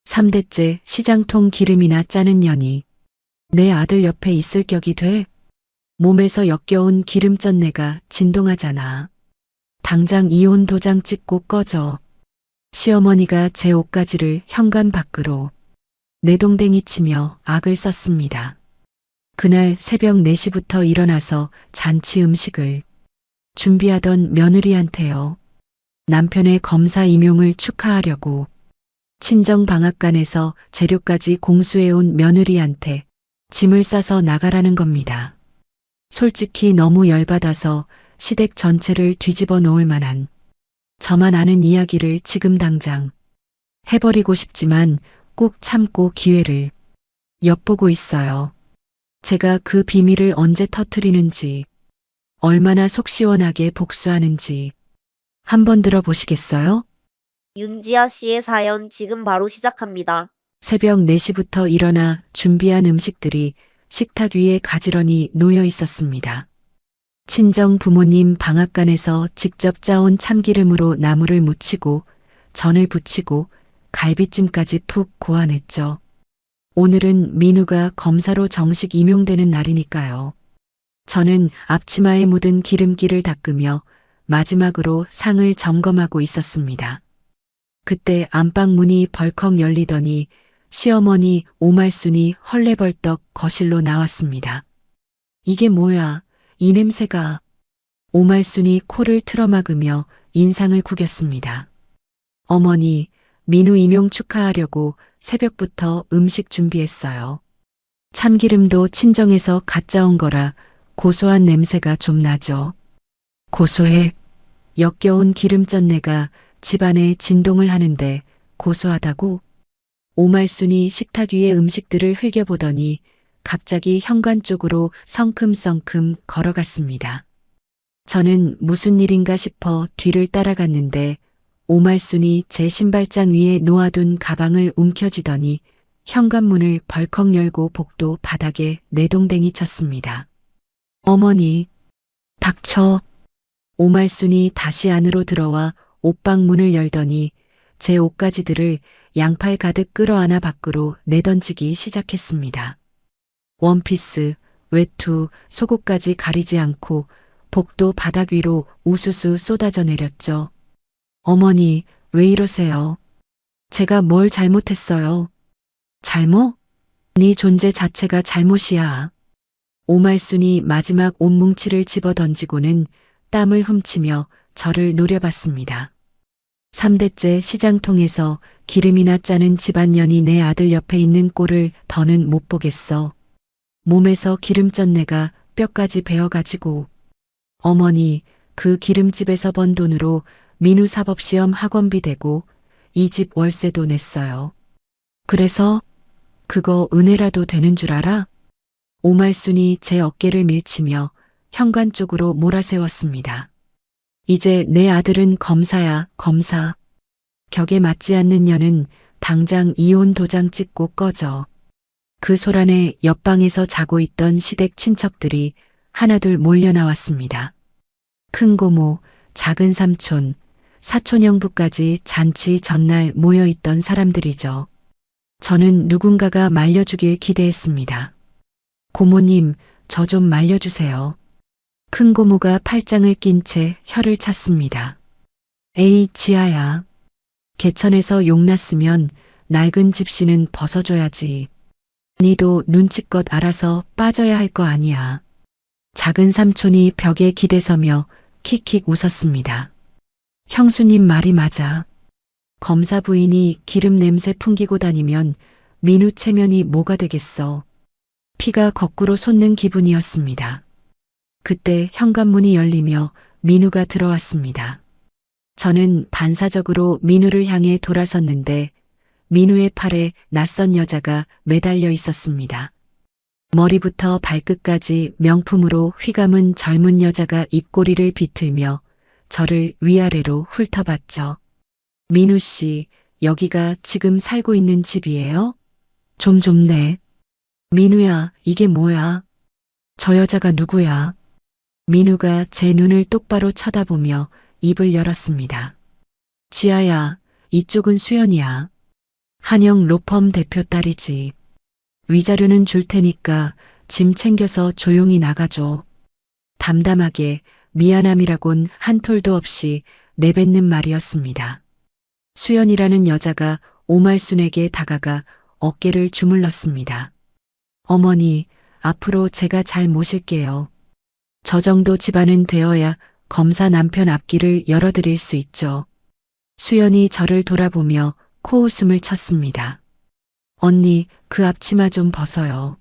3대째 시장통 기름이나 짜는 년이 내 아들 옆에 있을 격이 돼? 몸에서 역겨운 기름전내가 진동하잖아. 당장 이혼 도장 찍고 꺼져. 시어머니가 제 옷가지를 현관 밖으로 내동댕이 치며 악을 썼습니다. 그날 새벽 4시부터 일어나서 잔치 음식을 준비하던 며느리한테요. 남편의 검사 임용을 축하하려고 친정 방앗간에서 재료까지 공수해온 며느리한테 짐을 싸서 나가라는 겁니다. 솔직히 너무 열받아서 시댁 전체를 뒤집어 놓을 만한 저만 아는 이야기를 지금 당장 해버리고 싶지만 꾹 참고 기회를 엿보고 있어요. 제가 그 비밀을 언제 터뜨리는지, 얼마나 속 시원하게 복수하는지 한번 들어보시겠어요? 윤지아 씨의 사연 지금 바로 시작합니다. 새벽 4시부터 일어나 준비한 음식들이 식탁 위에 가지런히 놓여 있었습니다. 친정 부모님 방앗간에서 직접 짜온 참기름으로 나물을 무치고 전을 부치고 갈비찜까지 푹 고안했죠. 오늘은 민우가 검사로 정식 임용되는 날이니까요. 저는 앞치마에 묻은 기름기를 닦으며 마지막으로 상을 점검하고 있었습니다. 그때 안방 문이 벌컥 열리더니 시어머니 오말순이 헐레벌떡 거실로 나왔습니다. 이게 뭐야, 이 냄새가. 오말순이 코를 틀어막으며 인상을 구겼습니다. 어머니, 민우 임용 축하하려고 새벽부터 음식 준비했어요. 참기름도 친정에서 갓 짜온 거라 고소한 냄새가 좀 나죠. 고소해. 역겨운 기름전내가 집안에 진동을 하는데 고소하다고? 오말순이 식탁 위의 음식들을 흘겨보더니 갑자기 현관 쪽으로 성큼성큼 걸어갔습니다. 저는 무슨 일인가 싶어 뒤를 따라갔는데 오말순이 제 신발장 위에 놓아둔 가방을 움켜쥐더니 현관문을 벌컥 열고 복도 바닥에 내동댕이 쳤습니다. 어머니, 닥쳐. 오말순이 다시 안으로 들어와 옷방 문을 열더니 제 옷가지들을 양팔 가득 끌어안아 밖으로 내던지기 시작했습니다. 원피스, 외투, 속옷까지 가리지 않고 복도 바닥 위로 우수수 쏟아져 내렸죠. 어머니, 왜 이러세요? 제가 뭘 잘못했어요? 잘못? 네 존재 자체가 잘못이야. 오말순이 마지막 옷뭉치를 집어 던지고는 땀을 훔치며 저를 노려봤습니다. 3대째 시장통에서 기름이나 짜는 집안년이 내 아들 옆에 있는 꼴을 더는 못 보겠어. 몸에서 기름전내가 뼈까지 베어가지고. 어머니, 그 기름집에서 번 돈으로 민우 사법시험 학원비 대고 이 집 월세도 냈어요. 그래서 그거 은혜라도 되는 줄 알아? 오말순이 제 어깨를 밀치며 현관 쪽으로 몰아세웠습니다. 이제 내 아들은 검사야, 검사. 격에 맞지 않는 년은 당장 이혼 도장 찍고 꺼져. 그 소란에 옆방에서 자고 있던 시댁 친척들이 하나둘 몰려 나왔습니다. 큰 고모, 작은 삼촌, 사촌 형부까지 잔치 전날 모여있던 사람들이죠. 저는 누군가가 말려주길 기대했습니다. 고모님, 저 좀 말려주세요. 큰 고모가 팔짱을 낀 채 혀를 찼습니다. 에이, 지아야. 개천에서 용났으면 낡은 집시는 벗어줘야지. 니도 눈치껏 알아서 빠져야 할 거 아니야. 작은 삼촌이 벽에 기대서며 킥킥 웃었습니다. 형수님 말이 맞아. 검사 부인이 기름 냄새 풍기고 다니면 민우 체면이 뭐가 되겠어. 피가 거꾸로 솟는 기분이었습니다. 그때 현관문이 열리며 민우가 들어왔습니다. 저는 반사적으로 민우를 향해 돌아섰는데 민우의 팔에 낯선 여자가 매달려 있었습니다. 머리부터 발끝까지 명품으로 휘감은 젊은 여자가 입꼬리를 비틀며 저를 위아래로 훑어봤죠. 민우 씨, 여기가 지금 살고 있는 집이에요? 좀 좁네. 민우야, 이게 뭐야? 저 여자가 누구야? 민우가 제 눈을 똑바로 쳐다보며 입을 열었습니다. 지아야, 이쪽은 수연이야. 한영 로펌 대표 딸이지. 위자료는 줄 테니까 짐 챙겨서 조용히 나가줘. 담담하게 미안함이라곤 한 톨도 없이 내뱉는 말이었습니다. 수연이라는 여자가 오말순에게 다가가 어깨를 주물렀습니다. 어머니, 앞으로 제가 잘 모실게요. 저 정도 집안은 되어야 검사 남편 앞길을 열어드릴 수 있죠. 수연이 저를 돌아보며 코웃음을 쳤습니다. 언니, 그 앞치마 좀 벗어요.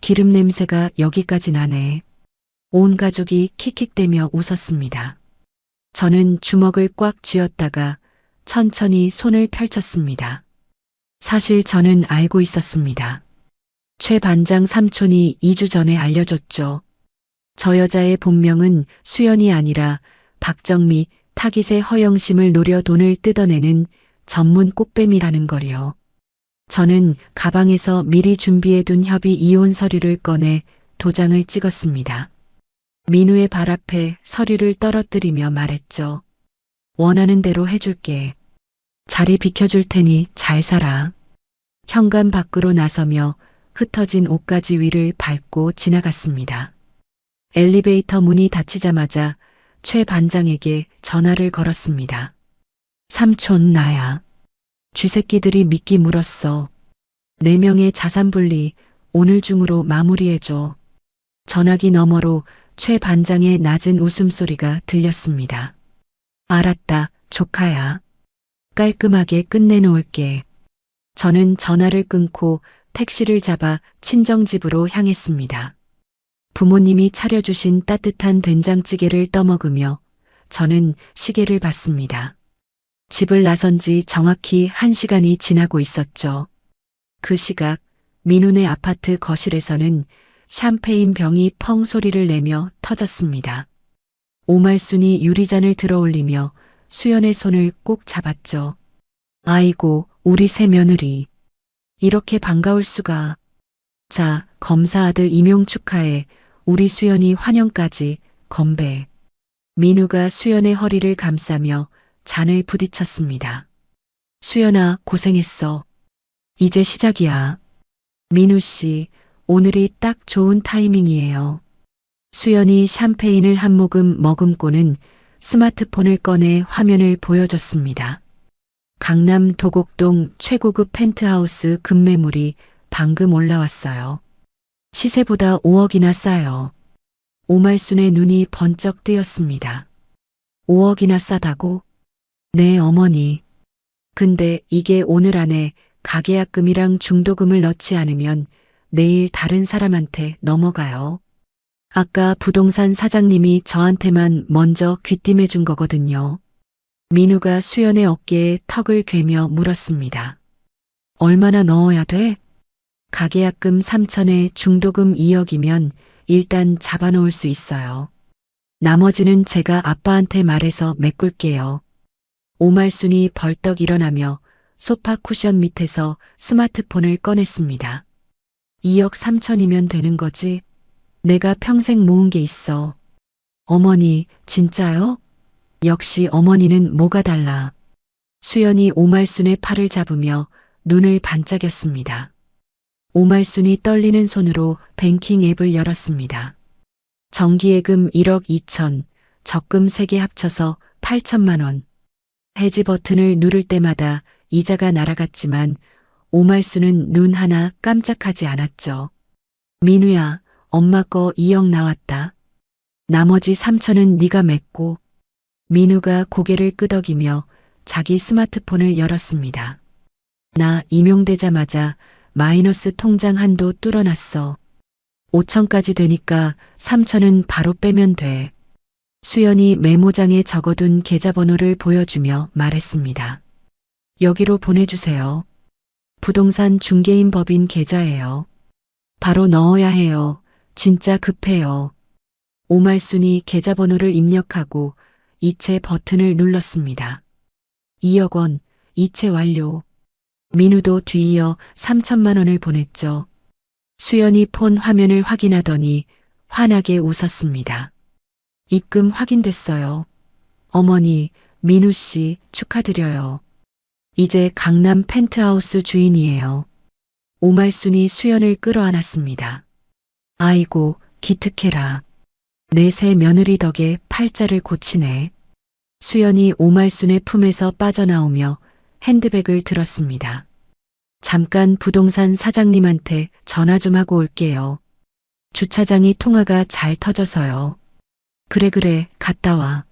기름 냄새가 여기까지 나네. 온 가족이 킥킥대며 웃었습니다. 저는 주먹을 꽉 쥐었다가 천천히 손을 펼쳤습니다. 사실 저는 알고 있었습니다. 최 반장 삼촌이 2주 전에 알려줬죠. 저 여자의 본명은 수연이 아니라 박정미, 타깃의 허영심을 노려 돈을 뜯어내는 전문 꽃뱀이라는 거요. 저는 가방에서 미리 준비해둔 협의 이혼 서류를 꺼내 도장을 찍었습니다. 민우의 발 앞에 서류를 떨어뜨리며 말했죠. 원하는 대로 해줄게. 자리 비켜줄 테니 잘 살아. 현관 밖으로 나서며 흩어진 옷가지 위를 밟고 지나갔습니다. 엘리베이터 문이 닫히자마자 최 반장에게 전화를 걸었습니다. 삼촌 나야. 쥐새끼들이 미끼 물었어. 4명의 자산 분리 오늘 중으로 마무리해줘. 전화기 너머로 최 반장의 낮은 웃음소리가 들렸습니다. 알았다, 조카야. 깔끔하게 끝내놓을게. 저는 전화를 끊고 택시를 잡아 친정집으로 향했습니다. 부모님이 차려주신 따뜻한 된장찌개를 떠먹으며 저는 시계를 봤습니다. 집을 나선 지 정확히 1시간이 지나고 있었죠. 그 시각 민훈의 아파트 거실에서는 샴페인 병이 펑 소리를 내며 터졌습니다. 오말순이 유리잔을 들어올리며 수연의 손을 꼭 잡았죠. 아이고, 우리 새 며느리. 이렇게 반가울 수가. 자, 검사 아들 임용 축하해. 우리 수연이 환영까지. 건배. 민우가 수연의 허리를 감싸며 잔을 부딪혔습니다. 수연아, 고생했어. 이제 시작이야. 민우 씨, 오늘이 딱 좋은 타이밍이에요. 수연이 샴페인을 한 모금 머금고는 스마트폰을 꺼내 화면을 보여줬습니다. 강남 도곡동 최고급 펜트하우스 급매물이 방금 올라왔어요. 시세보다 5억이나 싸요. 오말순의 눈이 번쩍 뜨였습니다. 5억이나 싸다고? 네, 어머니. 근데 이게 오늘 안에 가계약금이랑 중도금을 넣지 않으면 내일 다른 사람한테 넘어가요. 아까 부동산 사장님이 저한테만 먼저 귀띔해 준 거거든요. 민우가 수연의 어깨에 턱을 괴며 물었습니다. 얼마나 넣어야 돼? 가계약금 3천에 중도금 2억이면 일단 잡아놓을 수 있어요. 나머지는 제가 아빠한테 말해서 메꿀게요. 오말순이 벌떡 일어나며 소파 쿠션 밑에서 스마트폰을 꺼냈습니다. 2억 3천이면 되는 거지? 내가 평생 모은 게 있어. 어머니, 진짜요? 역시 어머니는 뭐가 달라. 수연이 오말순의 팔을 잡으며 눈을 반짝였습니다. 오말순이 떨리는 손으로 뱅킹 앱을 열었습니다. 정기예금 1억 2천, 적금 3개 합쳐서 8천만 원. 해지 버튼을 누를 때마다 이자가 날아갔지만 오말순은 눈 하나 깜짝하지 않았죠. 민우야, 엄마 거 2억 나왔다. 나머지 3천은 네가 맺고. 민우가 고개를 끄덕이며 자기 스마트폰을 열었습니다. 나 임용되자마자 마이너스 통장 한도 뚫어놨어. 5천까지 되니까 3천은 바로 빼면 돼. 수연이 메모장에 적어둔 계좌번호를 보여주며 말했습니다. 여기로 보내주세요. 부동산 중개인 법인 계좌예요. 바로 넣어야 해요. 진짜 급해요. 오말순이 계좌번호를 입력하고 이체 버튼을 눌렀습니다. 2억 원, 이체 완료. 민우도 뒤이어 3천만 원을 보냈죠. 수연이 폰 화면을 확인하더니 환하게 웃었습니다. 입금 확인됐어요. 어머니, 민우 씨 축하드려요. 이제 강남 펜트하우스 주인이에요. 오말순이 수연을 끌어안았습니다. 아이고, 기특해라. 내 새 며느리 덕에 팔자를 고치네. 수연이 오말순의 품에서 빠져나오며 핸드백을 들었습니다. 잠깐 부동산 사장님한테 전화 좀 하고 올게요. 주차장이 통화가 잘 터져서요. 그래, 갔다 와.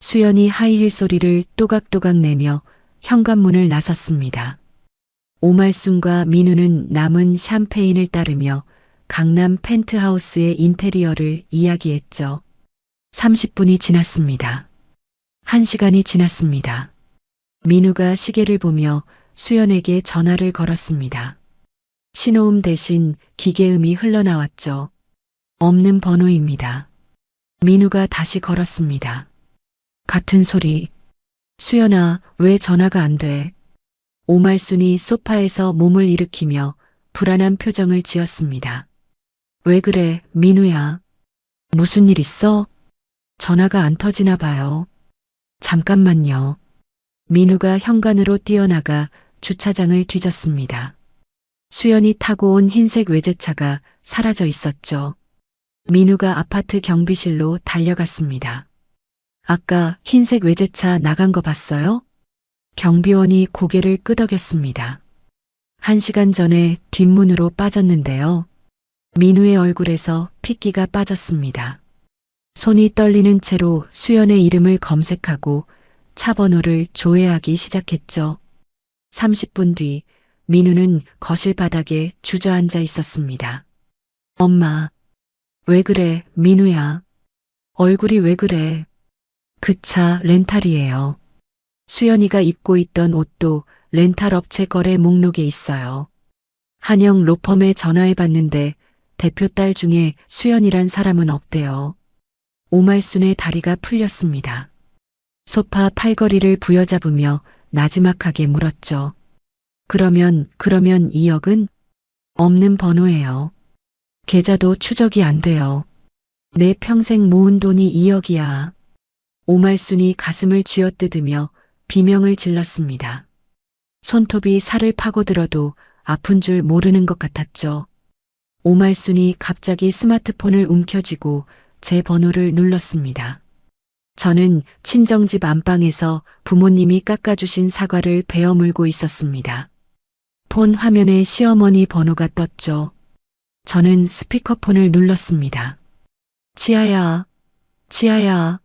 수연이 하이힐 소리를 또각또각 내며 현관문을 나섰습니다. 오말순과 민우는 남은 샴페인을 따르며 강남 펜트하우스의 인테리어를 이야기했죠. 30분이 지났습니다. 1시간이 지났습니다. 민우가 시계를 보며 수연에게 전화를 걸었습니다. 신호음 대신 기계음이 흘러나왔죠. 없는 번호입니다. 민우가 다시 걸었습니다. 같은 소리. 수연아, 왜 전화가 안 돼? 오말순이 소파에서 몸을 일으키며 불안한 표정을 지었습니다. 왜 그래, 민우야? 무슨 일 있어? 전화가 안 터지나 봐요. 잠깐만요. 민우가 현관으로 뛰어나가 주차장을 뒤졌습니다. 수연이 타고 온 흰색 외제차가 사라져 있었죠. 민우가 아파트 경비실로 달려갔습니다. 아까 흰색 외제차 나간 거 봤어요? 경비원이 고개를 끄덕였습니다. 1시간 전에 뒷문으로 빠졌는데요. 민우의 얼굴에서 핏기가 빠졌습니다. 손이 떨리는 채로 수연의 이름을 검색하고 차 번호를 조회하기 시작했죠. 30분 뒤 민우는 거실 바닥에 주저앉아 있었습니다. 엄마, 왜 그래, 민우야? 얼굴이 왜 그래? 그 차 렌탈이에요. 수연이가 입고 있던 옷도 렌탈 업체 거래 목록에 있어요. 한영 로펌에 전화해봤는데 대표 딸 중에 수연이란 사람은 없대요. 오말순의 다리가 풀렸습니다. 소파 팔걸이를 부여잡으며 나지막하게 물었죠. 그러면 2억은? 없는 번호예요. 계좌도 추적이 안 돼요. 내 평생 모은 돈이 2억이야. 오말순이 가슴을 쥐어뜯으며 비명을 질렀습니다. 손톱이 살을 파고들어도 아픈 줄 모르는 것 같았죠. 오말순이 갑자기 스마트폰을 움켜쥐고 제 번호를 눌렀습니다. 저는 친정집 안방에서 부모님이 깎아주신 사과를 베어 물고 있었습니다. 폰 화면에 시어머니 번호가 떴죠. 저는 스피커폰을 눌렀습니다. 지아야, 지아야.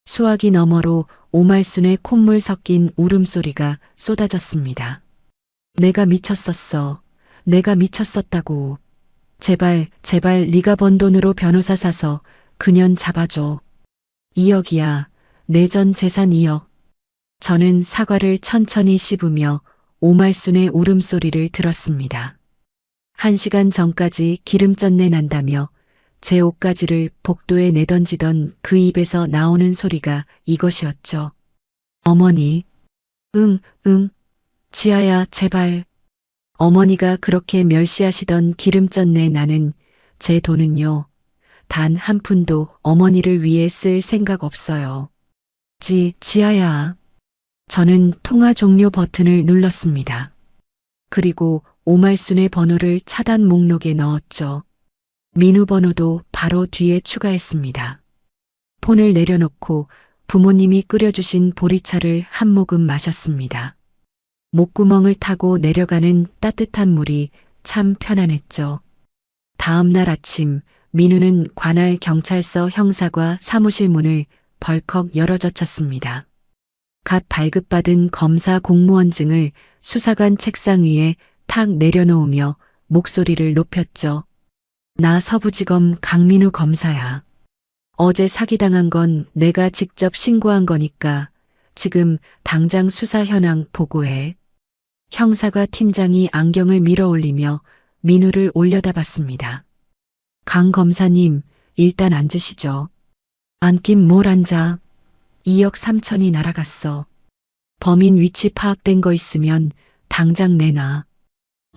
수화기 너머로 오말순의 콧물 섞인 울음소리가 쏟아졌습니다. 내가 미쳤었어. 내가 미쳤었다고. 제발 네가 번 돈으로 변호사 사서 그년 잡아줘. 2억이야. 내 전 재산 2억. 저는 사과를 천천히 씹으며 오말순의 울음소리를 들었습니다. 1시간 전까지 기름전내 난다며 제 옷가지를 복도에 내던지던 그 입에서 나오는 소리가 이것이었죠. 어머니. 응. 지아야, 제발. 어머니가 그렇게 멸시하시던 기름전내 나는 제 돈은요. 단 한 푼도 어머니를 위해 쓸 생각 없어요. 지아야. 저는 통화 종료 버튼을 눌렀습니다. 그리고 오말순의 번호를 차단 목록에 넣었죠. 민우 번호도 바로 뒤에 추가했습니다. 폰을 내려놓고 부모님이 끓여주신 보리차를 한 모금 마셨습니다. 목구멍을 타고 내려가는 따뜻한 물이 참 편안했죠. 다음 날 아침 민우는 관할 경찰서 형사과 사무실 문을 벌컥 열어젖혔습니다. 갓 발급받은 검사 공무원증을 수사관 책상 위에 탁 내려놓으며 목소리를 높였죠. 나 서부지검 강민우 검사야. 어제 사기당한 건 내가 직접 신고한 거니까 지금 당장 수사 현황 보고해. 형사가 팀장이 안경을 밀어 올리며 민우를 올려다봤습니다. 강 검사님, 일단 앉으시죠. 앉긴 뭘 앉아. 2억 3천이 날아갔어. 범인 위치 파악된 거 있으면 당장 내놔.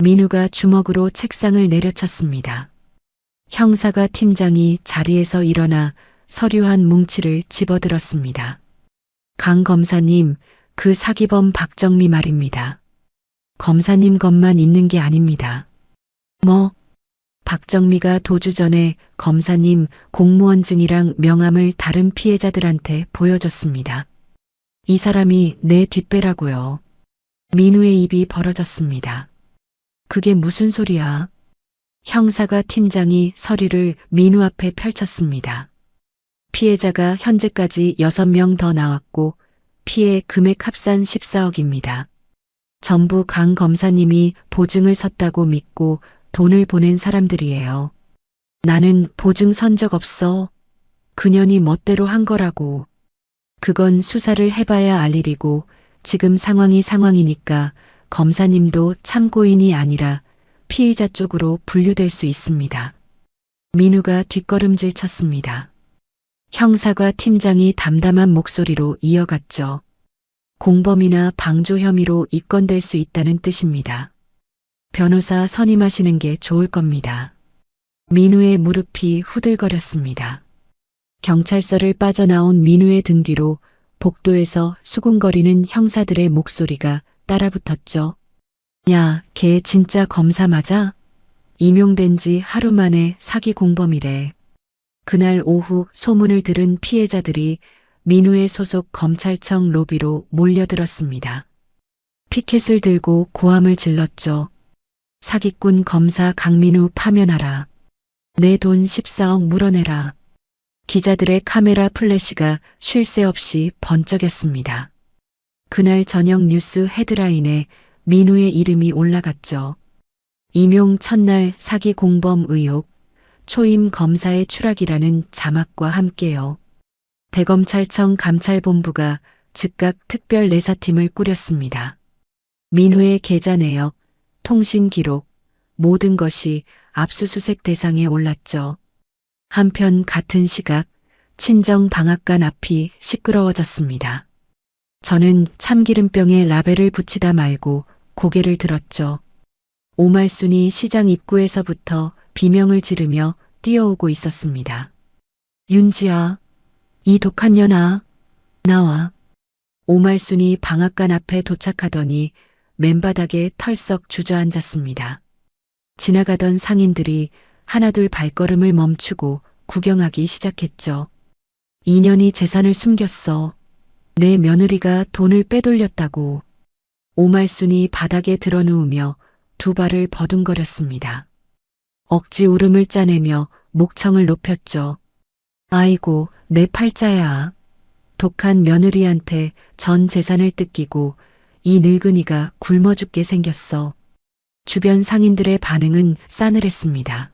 민우가 주먹으로 책상을 내려쳤습니다. 형사가 팀장이 자리에서 일어나 서류 한 뭉치를 집어들었습니다. 강 검사님, 그 사기범 박정미 말입니다. 검사님 것만 있는 게 아닙니다. 뭐? 박정미가 도주 전에 검사님 공무원증이랑 명함을 다른 피해자들한테 보여줬습니다. 이 사람이 내 뒷배라고요. 민우의 입이 벌어졌습니다. 그게 무슨 소리야? 형사과 팀장이 서류를 민우 앞에 펼쳤습니다. 피해자가 현재까지 6명 더 나왔고 피해 금액 합산 14억입니다. 전부 강 검사님이 보증을 섰다고 믿고 돈을 보낸 사람들이에요. 나는 보증 선 적 없어. 그년이 멋대로 한 거라고. 그건 수사를 해봐야 알 일이고 지금 상황이니까 검사님도 참고인이 아니라 피의자 쪽으로 분류될 수 있습니다. 민우가 뒷걸음질 쳤습니다. 형사과 팀장이 담담한 목소리로 이어갔죠. 공범이나 방조 혐의로 입건될 수 있다는 뜻입니다. 변호사 선임하시는 게 좋을 겁니다. 민우의 무릎이 후들거렸습니다. 경찰서를 빠져나온 민우의 등 뒤로 복도에서 수군거리는 형사들의 목소리가 따라붙었죠. 야, 걔 진짜 검사 맞아? 임용된 지 하루 만에 사기 공범이래. 그날 오후 소문을 들은 피해자들이 민우의 소속 검찰청 로비로 몰려들었습니다. 피켓을 들고 고함을 질렀죠. 사기꾼 검사 강민우 파면하라. 내 돈 14억 물어내라. 기자들의 카메라 플래시가 쉴 새 없이 번쩍였습니다. 그날 저녁 뉴스 헤드라인에 민우의 이름이 올라갔죠. 임용 첫날 사기 공범 의혹, 초임 검사의 추락이라는 자막과 함께요. 대검찰청 감찰본부가 즉각 특별 내사팀을 꾸렸습니다. 민우의 계좌 내역, 통신 기록, 모든 것이 압수수색 대상에 올랐죠. 한편 같은 시각 친정 방앗간 앞이 시끄러워졌습니다. 저는 참기름병에 라벨을 붙이다 말고 고개를 들었죠. 오말순이 시장 입구에서부터 비명을 지르며 뛰어오고 있었습니다. 윤지아, 이 독한 년아, 나와. 오말순이 방앗간 앞에 도착하더니 맨바닥에 털썩 주저앉았습니다. 지나가던 상인들이 하나둘 발걸음을 멈추고 구경하기 시작했죠. 2년이 재산을 숨겼어. 내 며느리가 돈을 빼돌렸다고. 오말순이 바닥에 드러누우며 두 발을 버둥거렸습니다. 억지 울음을 짜내며 목청을 높였죠. 아이고, 내 팔자야. 독한 며느리한테 전 재산을 뜯기고 이 늙은이가 굶어 죽게 생겼어. 주변 상인들의 반응은 싸늘했습니다.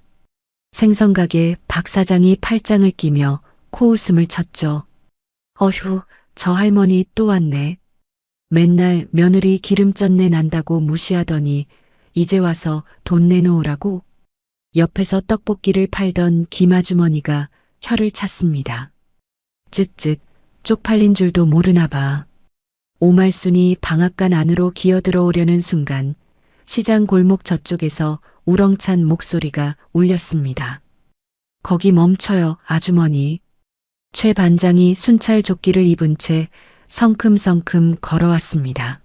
생선가게 박 사장이 팔짱을 끼며 코웃음을 쳤죠. 어휴, 저 할머니 또 왔네. 맨날 며느리 기름전내 난다고 무시하더니 이제 와서 돈 내놓으라고? 옆에서 떡볶이를 팔던 김아주머니가 혀를 찼습니다. 쯧쯧, 쪽팔린 줄도 모르나 봐. 오말순이 방앗간 안으로 기어들어오려는 순간 시장 골목 저쪽에서 우렁찬 목소리가 울렸습니다. 거기 멈춰요, 아주머니. 최 반장이 순찰 조끼를 입은 채 성큼성큼 걸어왔습니다.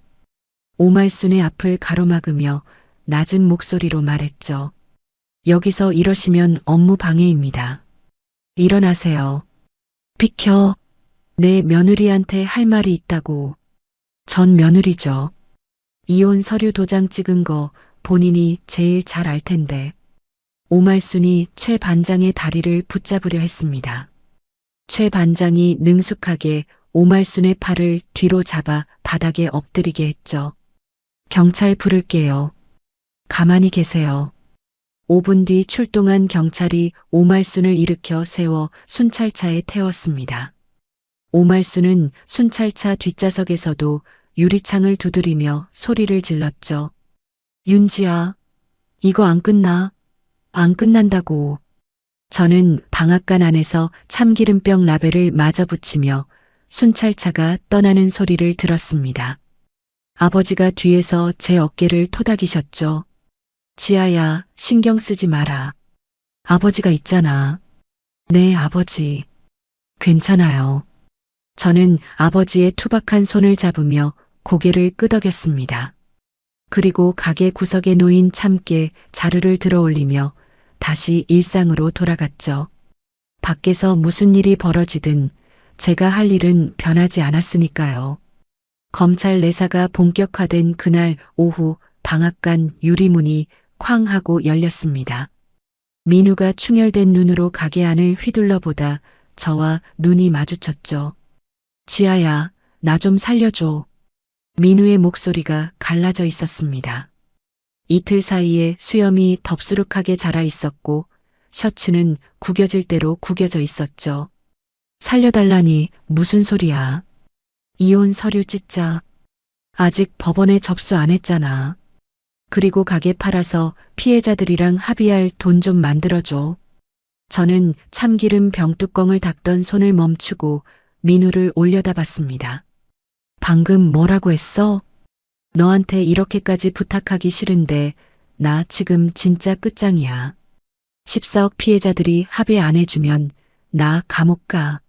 오말순의 앞을 가로막으며 낮은 목소리로 말했죠. 여기서 이러시면 업무 방해입니다. 일어나세요. 비켜. 내 며느리한테 할 말이 있다고. 전 며느리죠. 이혼 서류 도장 찍은 거 본인이 제일 잘 알 텐데. 오말순이 최 반장의 다리를 붙잡으려 했습니다. 최 반장이 능숙하게 오말순의 팔을 뒤로 잡아 바닥에 엎드리게 했죠. 경찰 부를게요. 가만히 계세요. 5분 뒤 출동한 경찰이 오말순을 일으켜 세워 순찰차에 태웠습니다. 오말순은 순찰차 뒷좌석에서도 유리창을 두드리며 소리를 질렀죠. 윤지아, 이거 안 끝나. 안 끝난다고. 저는 방앗간 안에서 참기름병 라벨을 마저 붙이며 순찰차가 떠나는 소리를 들었습니다. 아버지가 뒤에서 제 어깨를 토닥이셨죠. 지아야, 신경 쓰지 마라. 아버지가 있잖아. 네, 아버지. 괜찮아요. 저는 아버지의 투박한 손을 잡으며 고개를 끄덕였습니다. 그리고 가게 구석에 놓인 참깨 자루를 들어 올리며 다시 일상으로 돌아갔죠. 밖에서 무슨 일이 벌어지든 제가 할 일은 변하지 않았으니까요. 검찰 내사가 본격화된 그날 오후 방앗간 유리문이 쾅 하고 열렸습니다. 민우가 충혈된 눈으로 가게 안을 휘둘러 보다 저와 눈이 마주쳤죠. 지아야, 나 좀 살려줘. 민우의 목소리가 갈라져 있었습니다. 이틀 사이에 수염이 덥수룩하게 자라 있었고 셔츠는 구겨질 대로 구겨져 있었죠. 살려달라니 무슨 소리야. 이혼 서류 찢자. 아직 법원에 접수 안 했잖아. 그리고 가게 팔아서 피해자들이랑 합의할 돈 좀 만들어줘. 저는 참기름 병뚜껑을 닦던 손을 멈추고 민우를 올려다봤습니다. 방금 뭐라고 했어? 너한테 이렇게까지 부탁하기 싫은데 나 지금 진짜 끝장이야. 14억 피해자들이 합의 안 해주면 나 감옥 가.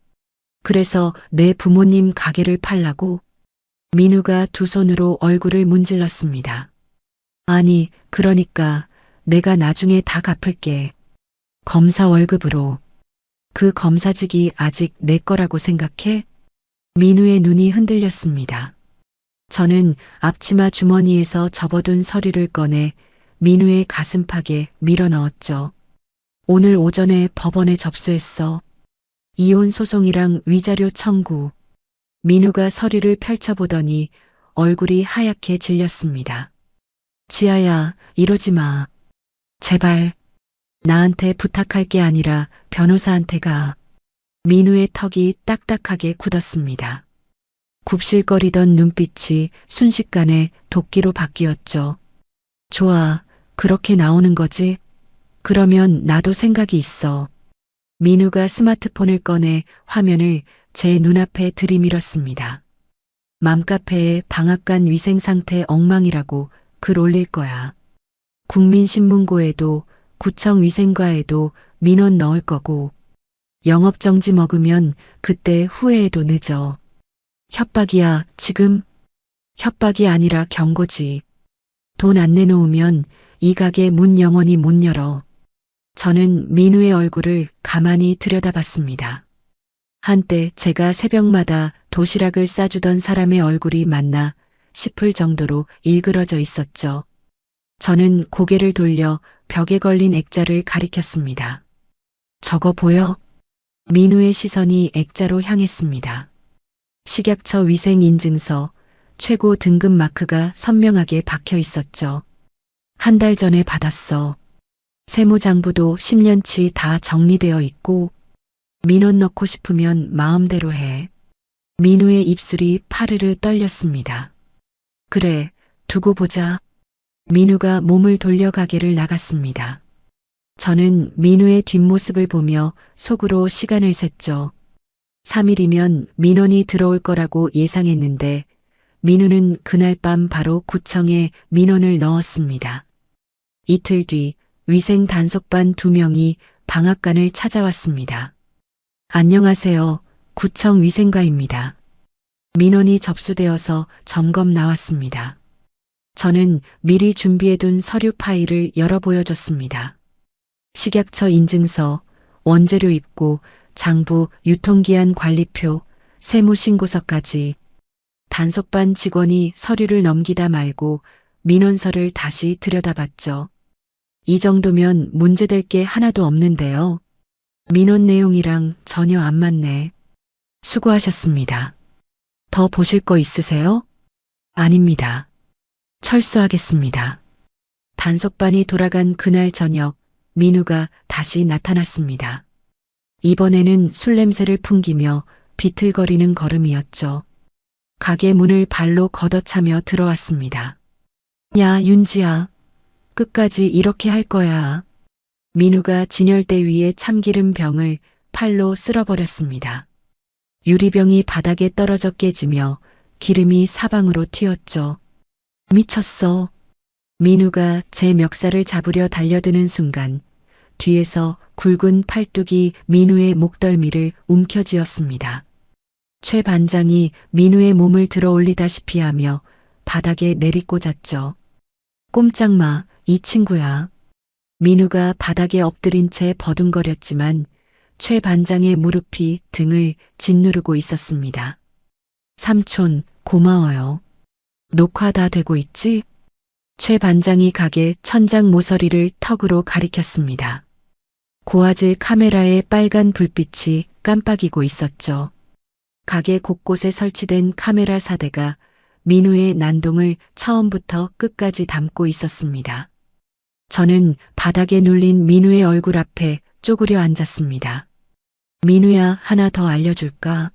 그래서 내 부모님 가게를 팔라고? 민우가 두 손으로 얼굴을 문질렀습니다. 아니, 그러니까 내가 나중에 다 갚을게. 검사 월급으로. 그 검사직이 아직 내 거라고 생각해? 민우의 눈이 흔들렸습니다. 저는 앞치마 주머니에서 접어둔 서류를 꺼내 민우의 가슴팍에 밀어 넣었죠. 오늘 오전에 법원에 접수했어. 이혼 소송이랑 위자료 청구. 민우가 서류를 펼쳐보더니 얼굴이 하얗게 질렸습니다. 지아야, 이러지 마. 제발. 나한테 부탁할 게 아니라 변호사한테 가. 민우의 턱이 딱딱하게 굳었습니다. 굽실거리던 눈빛이 순식간에 도끼로 바뀌었죠. 좋아, 그렇게 나오는 거지? 그러면 나도 생각이 있어. 민우가 스마트폰을 꺼내 화면을 제 눈앞에 들이밀었습니다. 맘카페에 방앗간 위생 상태 엉망이라고 글 올릴 거야. 국민신문고에도 구청 위생과에도 민원 넣을 거고 영업정지 먹으면 그때 후회해도 늦어. 협박이야, 지금? 협박이 아니라 경고지. 돈 안 내놓으면 이 가게 문 영원히 못 열어. 저는 민우의 얼굴을 가만히 들여다봤습니다. 한때 제가 새벽마다 도시락을 싸주던 사람의 얼굴이 맞나 싶을 정도로 일그러져 있었죠. 저는 고개를 돌려 벽에 걸린 액자를 가리켰습니다. 저거 보여? 민우의 시선이 액자로 향했습니다. 식약처 위생인증서 최고 등급 마크가 선명하게 박혀 있었죠. 한 달 전에 받았어. 세무장부도 10년치 다 정리되어 있고 민원 넣고 싶으면 마음대로 해. 민우의 입술이 파르르 떨렸습니다. 그래, 두고 보자. 민우가 몸을 돌려 가게를 나갔습니다. 저는 민우의 뒷모습을 보며 속으로 시간을 셌죠. 3일이면 민원이 들어올 거라고 예상했는데 민우는 그날 밤 바로 구청에 민원을 넣었습니다. 이틀 뒤 위생 단속반 2명이 방앗간을 찾아왔습니다. 안녕하세요. 구청 위생과입니다. 민원이 접수되어서 점검 나왔습니다. 저는 미리 준비해둔 서류 파일을 열어 보여줬습니다. 식약처 인증서, 원재료 입고, 장부, 유통기한 관리표, 세무신고서까지. 단속반 직원이 서류를 넘기다 말고 민원서를 다시 들여다봤죠. 이 정도면 문제될 게 하나도 없는데요. 민원 내용이랑 전혀 안 맞네. 수고하셨습니다. 더 보실 거 있으세요? 아닙니다. 철수하겠습니다. 단속반이 돌아간 그날 저녁 민우가 다시 나타났습니다. 이번에는 술 냄새를 풍기며 비틀거리는 걸음이었죠. 가게 문을 발로 걷어차며 들어왔습니다. 야, 윤지야. 끝까지 이렇게 할 거야. 민우가 진열대 위에 참기름 병을 팔로 쓸어버렸습니다. 유리병이 바닥에 떨어져 깨지며 기름이 사방으로 튀었죠. 미쳤어. 민우가 제 멱살을 잡으려 달려드는 순간 뒤에서 굵은 팔뚝이 민우의 목덜미를 움켜쥐었습니다. 최 반장이 민우의 몸을 들어 올리다시피 하며 바닥에 내리꽂았죠. 꼼짝 마, 이 친구야. 민우가 바닥에 엎드린 채 버둥거렸지만 최 반장의 무릎이 등을 짓누르고 있었습니다. 삼촌, 고마워요. 녹화 다 되고 있지? 최 반장이 가게 천장 모서리를 턱으로 가리켰습니다. 고화질 카메라의 빨간 불빛이 깜빡이고 있었죠. 가게 곳곳에 설치된 카메라 사대가 민우의 난동을 처음부터 끝까지 담고 있었습니다. 저는 바닥에 눌린 민우의 얼굴 앞에 쪼그려 앉았습니다. 민우야, 하나 더 알려줄까?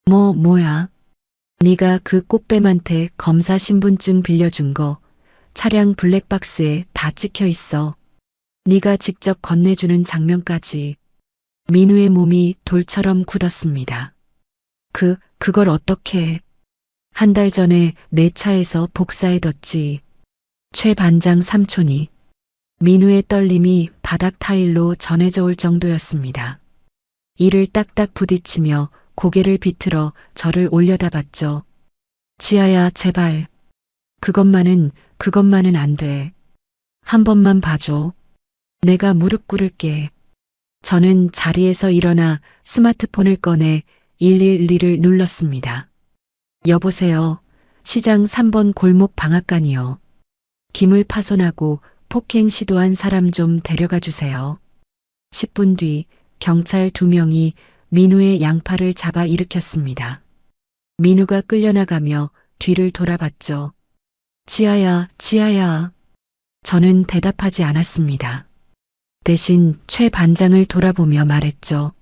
뭐야? 네가 그 꽃뱀한테 검사 신분증 빌려준 거 차량 블랙박스에 다 찍혀 있어. 네가 직접 건네주는 장면까지. 민우의 몸이 돌처럼 굳었습니다. 그걸 어떻게 해? 한 달 전에 내 차에서 복사해뒀지. 최 반장 삼촌이. 민우의 떨림이 바닥 타일로 전해져 올 정도였습니다. 이를 딱딱 부딪히며 고개를 비틀어 저를 올려다봤죠. 지아야, 제발. 그것만은 안 돼. 한 번만 봐줘. 내가 무릎 꿇을게. 저는 자리에서 일어나 스마트폰을 꺼내 112를 눌렀습니다. 여보세요. 시장 3번 골목 방앗간이요. 기물 파손하고 폭행 시도한 사람 좀 데려가 주세요. 10분 뒤 경찰 2명이 민우의 양팔을 잡아 일으켰습니다. 민우가 끌려나가며 뒤를 돌아봤죠. 지아야. 저는 대답하지 않았습니다. 대신 최 반장을 돌아보며 말했죠.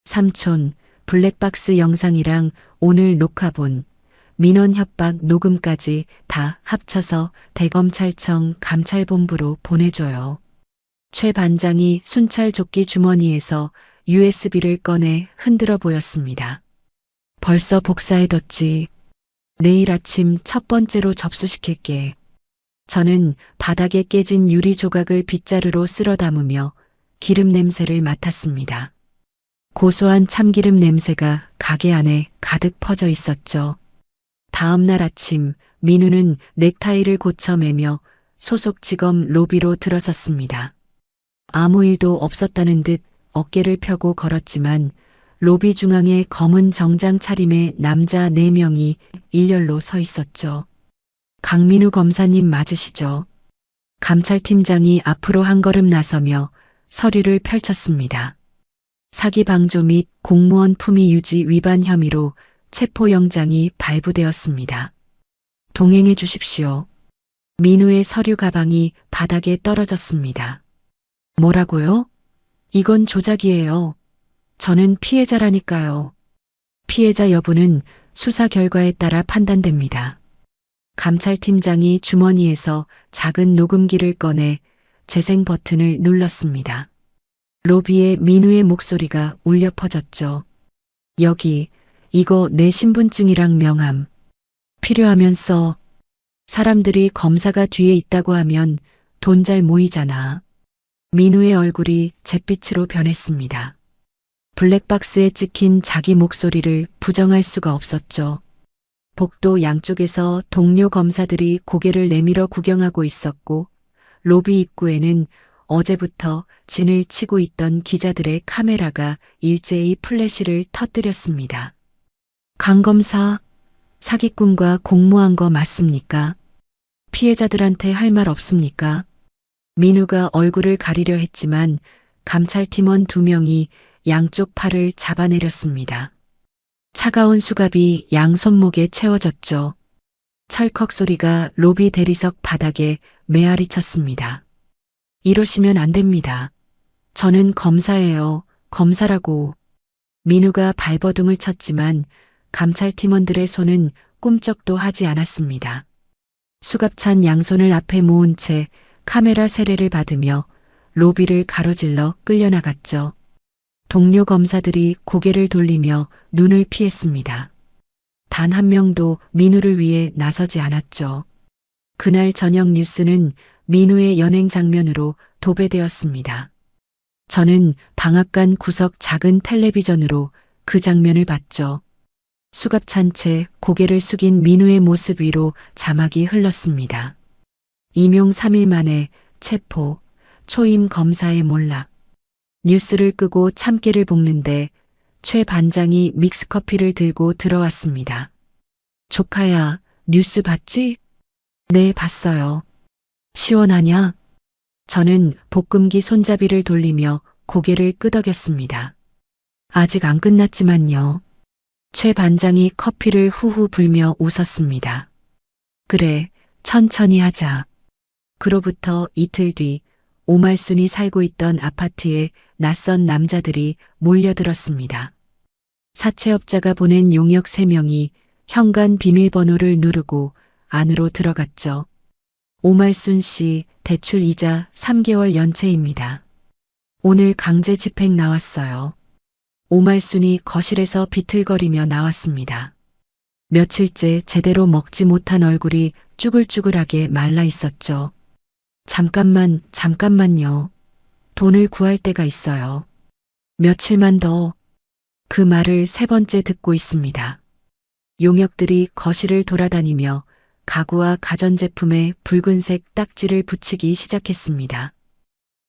삼촌, 블랙박스 영상이랑 오늘 녹화본, 민원 협박 녹음까지 다 합쳐서 대검찰청 감찰본부로 보내줘요. 최 반장이 순찰 조끼 주머니에서 USB를 꺼내 흔들어 보였습니다. 벌써 복사해뒀지. 내일 아침 첫 번째로 접수시킬게. 저는 바닥에 깨진 유리 조각을 빗자루로 쓸어 담으며 기름 냄새를 맡았습니다. 고소한 참기름 냄새가 가게 안에 가득 퍼져 있었죠. 다음 날 아침 민우는 넥타이를 고쳐 매며 소속직업 로비로 들어섰습니다. 아무 일도 없었다는 듯 어깨를 펴고 걸었지만 로비 중앙에 검은 정장 차림의 남자 4명이 일렬로 서 있었죠. 강민우 검사님 맞으시죠? 감찰팀장이 앞으로 한 걸음 나서며 서류를 펼쳤습니다. 사기 방조 및 공무원 품위 유지 위반 혐의로 체포영장이 발부되었습니다. 동행해 주십시오. 민우의 서류 가방이 바닥에 떨어졌습니다. 뭐라고요? 이건 조작이에요. 저는 피해자라니까요. 피해자 여부는 수사 결과에 따라 판단됩니다. 감찰팀장이 주머니에서 작은 녹음기를 꺼내 재생 버튼을 눌렀습니다. 로비에 민우의 목소리가 울려 퍼졌죠. 여기, 이거 내 신분증이랑 명함. 필요하면 써. 사람들이 검사가 뒤에 있다고 하면 돈 잘 모이잖아. 민우의 얼굴이 잿빛으로 변했습니다. 블랙박스에 찍힌 자기 목소리를 부정할 수가 없었죠. 복도 양쪽에서 동료 검사들이 고개를 내밀어 구경하고 있었고 로비 입구에는 어제부터 진을 치고 있던 기자들의 카메라가 일제히 플래시를 터뜨렸습니다. 강 검사, 사기꾼과 공모한 거 맞습니까? 피해자들한테 할 말 없습니까? 민우가 얼굴을 가리려 했지만 감찰팀원 2명이 양쪽 팔을 잡아내렸습니다. 차가운 수갑이 양 손목에 채워졌죠. 철컥 소리가 로비 대리석 바닥에 메아리 쳤습니다. 이러시면 안 됩니다. 저는 검사예요. 검사라고. 민우가 발버둥을 쳤지만 감찰팀원들의 손은 꿈쩍도 하지 않았습니다. 수갑찬 양손을 앞에 모은 채 카메라 세례를 받으며 로비를 가로질러 끌려나갔죠. 동료 검사들이 고개를 돌리며 눈을 피했습니다. 단 한 명도 민우를 위해 나서지 않았죠. 그날 저녁 뉴스는 민우의 연행 장면으로 도배되었습니다. 저는 방앗간 구석 작은 텔레비전으로 그 장면을 봤죠. 수갑 찬 채 고개를 숙인 민우의 모습 위로 자막이 흘렀습니다. 임용 3일 만에 체포, 초임 검사의 몰락. 뉴스를 끄고 참깨를 볶는데 최 반장이 믹스커피를 들고 들어왔습니다. 조카야, 뉴스 봤지? 네, 봤어요. 시원하냐? 저는 볶음기 손잡이를 돌리며 고개를 끄덕였습니다. 아직 안 끝났지만요. 최 반장이 커피를 후후 불며 웃었습니다. 그래, 천천히 하자. 그로부터 이틀 뒤 오말순이 살고 있던 아파트에 낯선 남자들이 몰려들었습니다. 사채업자가 보낸 용역 3명이 현관 비밀번호를 누르고 안으로 들어갔죠. 오말순 씨 대출 이자 3개월 연체입니다. 오늘 강제 집행 나왔어요. 오말순이 거실에서 비틀거리며 나왔습니다. 며칠째 제대로 먹지 못한 얼굴이 쭈글쭈글하게 말라 있었죠. 잠깐만요. 돈을 구할 데가 있어요. 며칠만 더. 그 말을 3번째 듣고 있습니다. 용역들이 거실을 돌아다니며 가구와 가전제품에 붉은색 딱지를 붙이기 시작했습니다.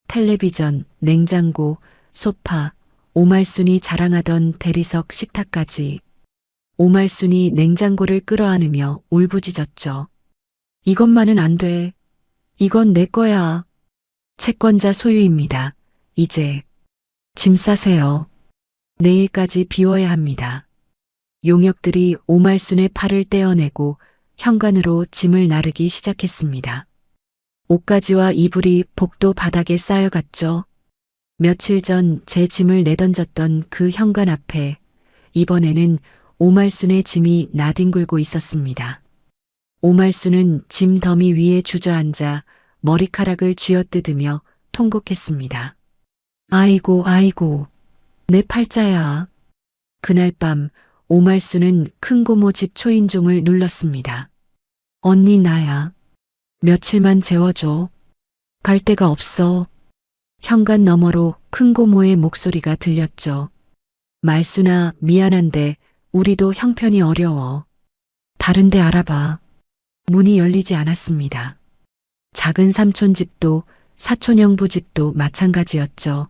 텔레비전, 냉장고, 소파, 오말순이 자랑하던 대리석 식탁까지. 오말순이 냉장고를 끌어안으며 울부짖었죠. 이것만은 안 돼. 이건 내 거야. 채권자 소유입니다. 이제 짐 싸세요. 내일까지 비워야 합니다. 용역들이 오말순의 팔을 떼어내고 현관으로 짐을 나르기 시작했습니다. 옷가지와 이불이 복도 바닥에 쌓여갔죠. 며칠 전 제 짐을 내던졌던 그 현관 앞에 이번에는 오말순의 짐이 나뒹굴고 있었습니다. 오말순은 짐 더미 위에 주저앉아 머리카락을 쥐어뜯으며 통곡했습니다. 아이고, 내 팔자야. 그날 밤 오말순은 큰 고모 집 초인종을 눌렀습니다. 언니 나야. 며칠만 재워줘. 갈 데가 없어. 현관 너머로 큰 고모의 목소리가 들렸죠. 말순아, 미안한데 우리도 형편이 어려워. 다른 데 알아봐. 문이 열리지 않았습니다. 작은 삼촌 집도 사촌 형부 집도 마찬가지였죠.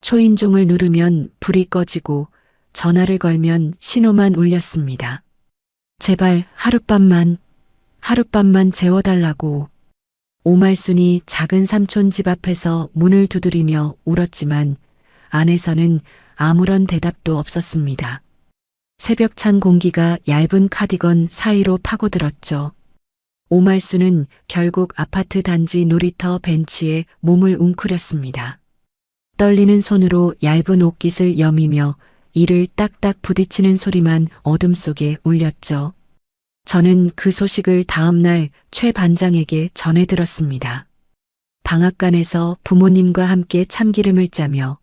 초인종을 누르면 불이 꺼지고 전화를 걸면 신호만 울렸습니다. 제발 하룻밤만 재워달라고. 오말순이 작은 삼촌 집 앞에서 문을 두드리며 울었지만 안에서는 아무런 대답도 없었습니다. 새벽찬 공기가 얇은 카디건 사이로 파고들었죠. 오말순은 결국 아파트 단지 놀이터 벤치에 몸을 웅크렸습니다. 떨리는 손으로 얇은 옷깃을 여미며 이를 딱딱 부딪히는 소리만 어둠 속에 울렸죠. 저는 그 소식을 다음 날 최 반장에게 전해 들었습니다. 방앗간에서 부모님과 함께 참기름을 짜며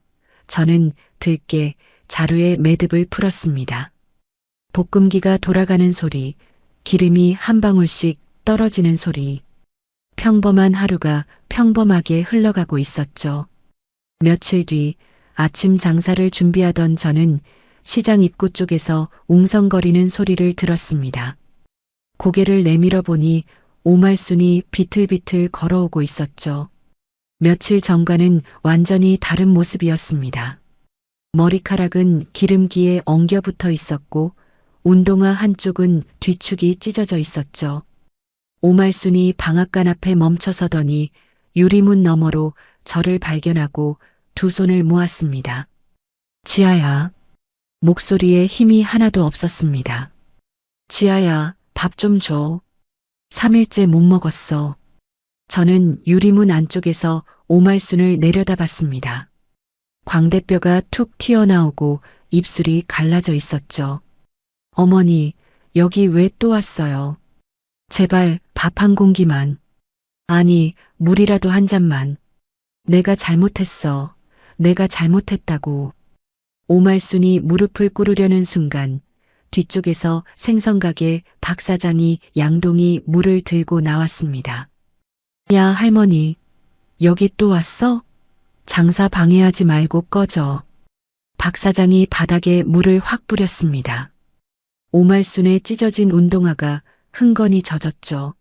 저는 들깨, 자루에 매듭을 풀었습니다. 볶음기가 돌아가는 소리, 기름이 한 방울씩 떨어지는 소리. 평범한 하루가 평범하게 흘러가고 있었죠. 며칠 뒤 아침 장사를 준비하던 저는 시장 입구 쪽에서 웅성거리는 소리를 들었습니다. 고개를 내밀어 보니 오말순이 비틀비틀 걸어오고 있었죠. 며칠 전과는 완전히 다른 모습이었습니다. 머리카락은 기름기에 엉겨 붙어 있었고 운동화 한쪽은 뒤축이 찢어져 있었죠. 오말순이 방앗간 앞에 멈춰서더니 유리문 너머로 저를 발견하고 두 손을 모았습니다. 지아야. 목소리에 힘이 하나도 없었습니다. 지아야, 밥 좀 줘. 3일째 못 먹었어. 저는 유리문 안쪽에서 오말순을 내려다봤습니다. 광대뼈가 툭 튀어나오고 입술이 갈라져 있었죠. 어머니, 여기 왜 또 왔어요? 제발 밥 한 공기만. 아니, 물이라도 한 잔만. 내가 잘못했어. 내가 잘못했다고. 오말순이 무릎을 꿇으려는 순간 뒤쪽에서 생선가게 박 사장이 양동이 물을 들고 나왔습니다. 야, 할머니. 여기 또 왔어? 장사 방해하지 말고 꺼져. 박 사장이 바닥에 물을 확 뿌렸습니다. 오말순의 찢어진 운동화가 흥건히 젖었죠.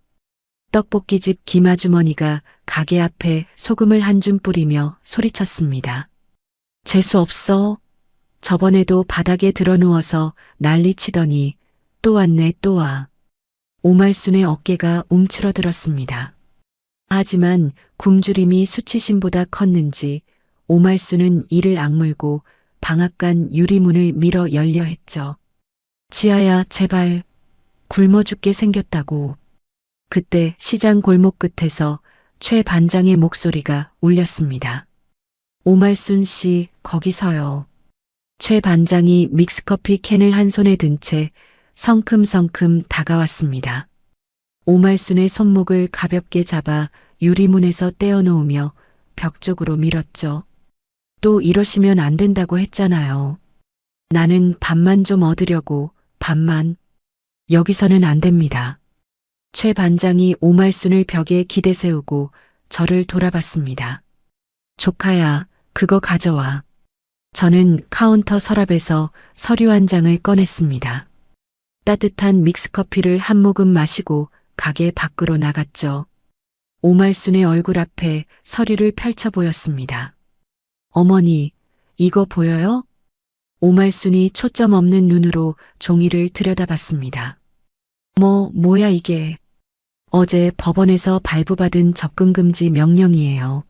떡볶이집 김아주머니가 가게 앞에 소금을 한 줌 뿌리며 소리쳤습니다. 재수 없어. 저번에도 바닥에 드러누워서 난리치더니 또 왔네 또 와. 오말순의 어깨가 움츠러들었습니다. 하지만 굶주림이 수치심보다 컸는지 오말순은 이를 악물고 방앗간 유리문을 밀어 열려 했죠. 지아야 제발 굶어 죽게 생겼다고. 그때 시장 골목 끝에서 최 반장의 목소리가 울렸습니다. 오말순 씨 거기서요. 최 반장이 믹스커피 캔을 한 손에 든 채 성큼성큼 다가왔습니다. 오말순의 손목을 가볍게 잡아 유리문에서 떼어놓으며 벽 쪽으로 밀었죠. 또 이러시면 안 된다고 했잖아요. 나는 밥만 좀 얻으려고 밥만. 여기서는 안 됩니다. 최 반장이 오말순을 벽에 기대 세우고 저를 돌아봤습니다. 조카야, 그거 가져와. 저는 카운터 서랍에서 서류 한 장을 꺼냈습니다. 따뜻한 믹스커피를 한 모금 마시고 가게 밖으로 나갔죠. 오말순의 얼굴 앞에 서류를 펼쳐 보였습니다. 어머니, 이거 보여요? 오말순이 초점 없는 눈으로 종이를 들여다봤습니다. 뭐야 이게. 어제 법원에서 발부받은 접근금지 명령이에요.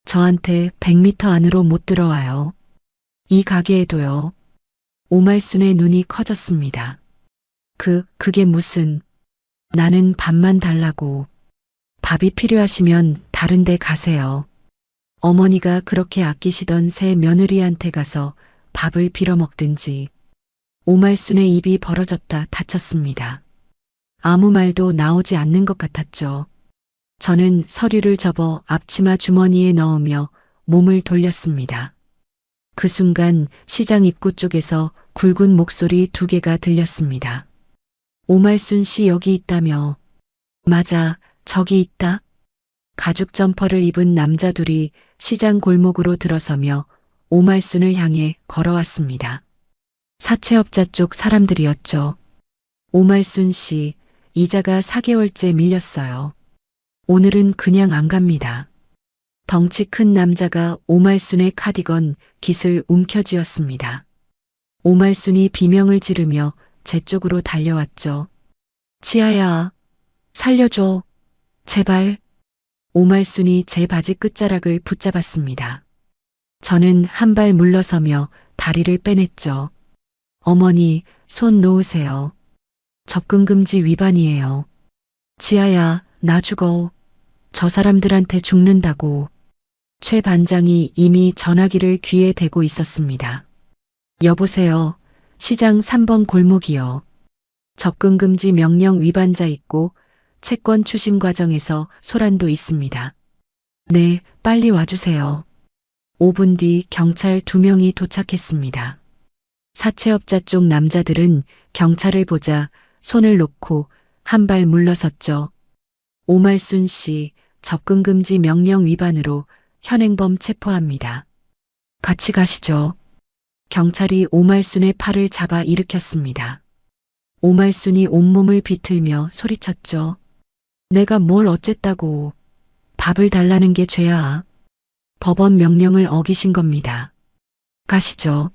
저한테 100m 안으로 못 들어와요. 이 가게에도요. 오말순의 눈이 커졌습니다. 그게 무슨. 나는 밥만 달라고. 밥이 필요하시면 다른 데 가세요. 어머니가 그렇게 아끼시던 새 며느리한테 가서 밥을 빌어먹든지. 오말순의 입이 벌어졌다 닫혔습니다. 아무 말도 나오지 않는 것 같았죠. 저는 서류를 접어 앞치마 주머니에 넣으며 몸을 돌렸습니다. 그 순간 시장 입구 쪽에서 굵은 목소리 2개가 들렸습니다. 오말순 씨 여기 있다며. 맞아, 저기 있다. 가죽 점퍼를 입은 남자 둘이 시장 골목으로 들어서며 오말순을 향해 걸어왔습니다. 사채업자 쪽 사람들이었죠. 오말순 씨, 이자가 4개월째 밀렸어요. 오늘은 그냥 안 갑니다. 덩치 큰 남자가 오말순의 카디건 깃을 움켜쥐었습니다. 오말순이 비명을 지르며 제 쪽으로 달려왔죠. 지아야, 살려줘. 제발. 오말순이 제 바지 끝자락을 붙잡았습니다. 저는 한 발 물러서며 다리를 빼냈죠. 어머니, 손 놓으세요. 접근금지 위반이에요. 지아야, 나 죽어. 저 사람들한테 죽는다고. 최 반장이 이미 전화기를 귀에 대고 있었습니다. 여보세요. 시장 3번 골목이요. 접근금지 명령 위반자 있고 채권 추심 과정에서 소란도 있습니다. 네, 빨리 와주세요. 5분 뒤 경찰 2명이 도착했습니다. 사채업자 쪽 남자들은 경찰을 보자 손을 놓고 한 발 물러섰죠. 오말순 씨 접근금지 명령 위반으로 현행범 체포합니다. 같이 가시죠. 경찰이 오말순의 팔을 잡아 일으켰습니다. 오말순이 온몸을 비틀며 소리쳤죠. 내가 뭘 어쨌다고. 밥을 달라는 게 죄야. 법원 명령을 어기신 겁니다. 가시죠.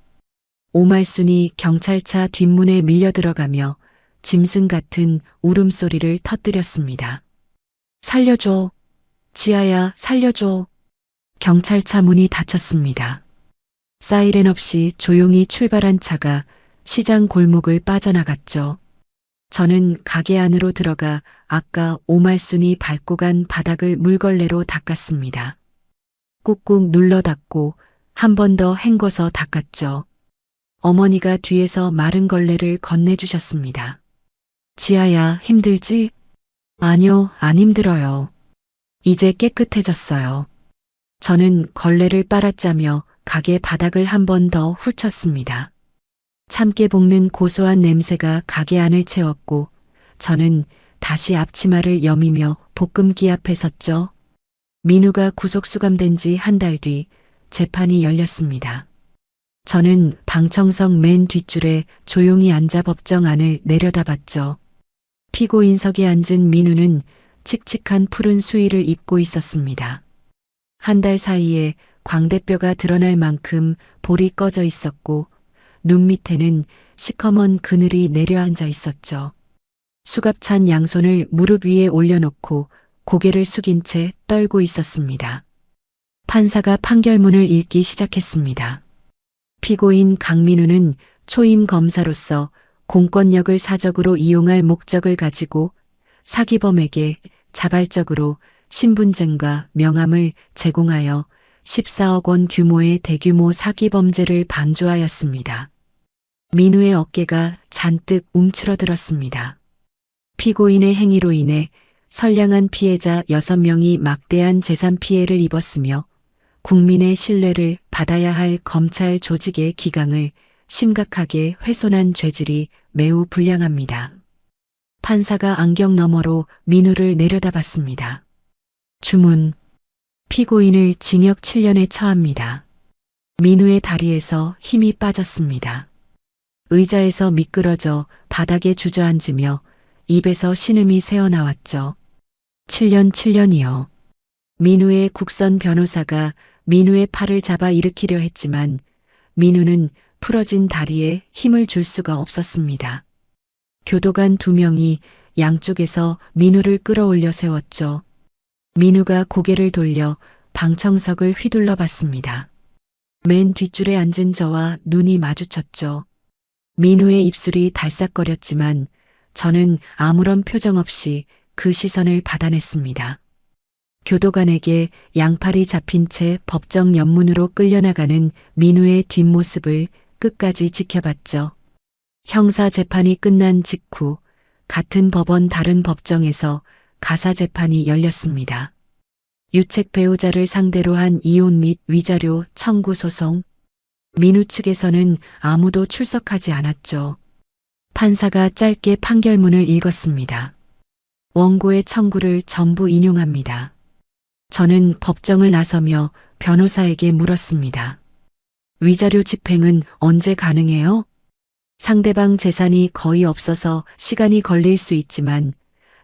오말순이 경찰차 뒷문에 밀려 들어가며 짐승 같은 울음소리를 터뜨렸습니다. 살려줘. 지아야, 살려줘. 경찰차 문이 닫혔습니다. 사이렌 없이 조용히 출발한 차가 시장 골목을 빠져나갔죠. 저는 가게 안으로 들어가 아까 오말순이 밟고 간 바닥을 물걸레로 닦았습니다. 꾹꾹 눌러 닦고 한 번 더 헹궈서 닦았죠. 어머니가 뒤에서 마른 걸레를 건네주셨습니다. 지아야, 힘들지? 아니요, 안 힘들어요. 이제 깨끗해졌어요. 저는 걸레를 빨아짜며 가게 바닥을 한 번 더 훑쳤습니다. 참깨 볶는 고소한 냄새가 가게 안을 채웠고 저는 다시 앞치마를 여미며 볶음기 앞에 섰죠. 민우가 구속 수감된 지 한 달 뒤 재판이 열렸습니다. 저는 방청석 맨 뒷줄에 조용히 앉아 법정 안을 내려다봤죠. 피고인석에 앉은 민우는 칙칙한 푸른 수의를 입고 있었습니다. 한 달 사이에 광대뼈가 드러날 만큼 볼이 꺼져 있었고 눈 밑에는 시커먼 그늘이 내려앉아 있었죠. 수갑찬 양손을 무릎 위에 올려놓고 고개를 숙인 채 떨고 있었습니다. 판사가 판결문을 읽기 시작했습니다. 피고인 강민우는 초임 검사로서 공권력을 사적으로 이용할 목적을 가지고 사기범에게 자발적으로 신분증과 명함을 제공하여 14억 원 규모의 대규모 사기범죄를 방조하였습니다. 민우의 어깨가 잔뜩 움츠러들었습니다. 피고인의 행위로 인해 선량한 피해자 6명이 막대한 재산 피해를 입었으며 국민의 신뢰를 받아야 할 검찰 조직의 기강을 심각하게 훼손한 죄질이 매우 불량합니다. 판사가 안경 너머로 민우를 내려다봤습니다. 주문. 피고인을 징역 7년에 처합니다. 민우의 다리에서 힘이 빠졌습니다. 의자에서 미끄러져 바닥에 주저앉으며 입에서 신음이 새어나왔죠. 7년이요. 민우의 국선 변호사가 민우의 팔을 잡아 일으키려 했지만 민우는 풀어진 다리에 힘을 줄 수가 없었습니다. 교도관 2명이 양쪽에서 민우를 끌어올려 세웠죠. 민우가 고개를 돌려 방청석을 휘둘러 봤습니다. 맨 뒷줄에 앉은 저와 눈이 마주쳤죠. 민우의 입술이 달싹거렸지만 저는 아무런 표정 없이 그 시선을 받아냈습니다. 교도관에게 양팔이 잡힌 채 법정 연문으로 끌려나가는 민우의 뒷모습을 끝까지 지켜봤죠. 형사 재판이 끝난 직후 같은 법원 다른 법정에서 가사 재판이 열렸습니다. 유책 배우자를 상대로 한 이혼 및 위자료 청구 소송. 민우 측에서는 아무도 출석하지 않았죠. 판사가 짧게 판결문을 읽었습니다. 원고의 청구를 전부 인용합니다. 저는 법정을 나서며 변호사에게 물었습니다. 위자료 집행은 언제 가능해요? 상대방 재산이 거의 없어서 시간이 걸릴 수 있지만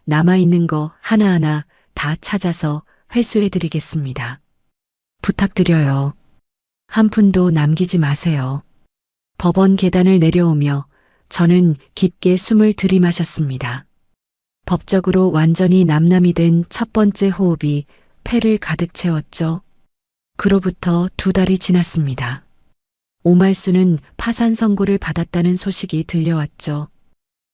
남아있는 거 하나하나 다 찾아서 회수해드리겠습니다. 부탁드려요. 한 푼도 남기지 마세요. 법원 계단을 내려오며 저는 깊게 숨을 들이마셨습니다. 법적으로 완전히 남남이 된 첫 번째 호흡이 폐를 가득 채웠죠. 그로부터 2달이 지났습니다. 오말수는 파산 선고를 받았다는 소식이 들려왔죠.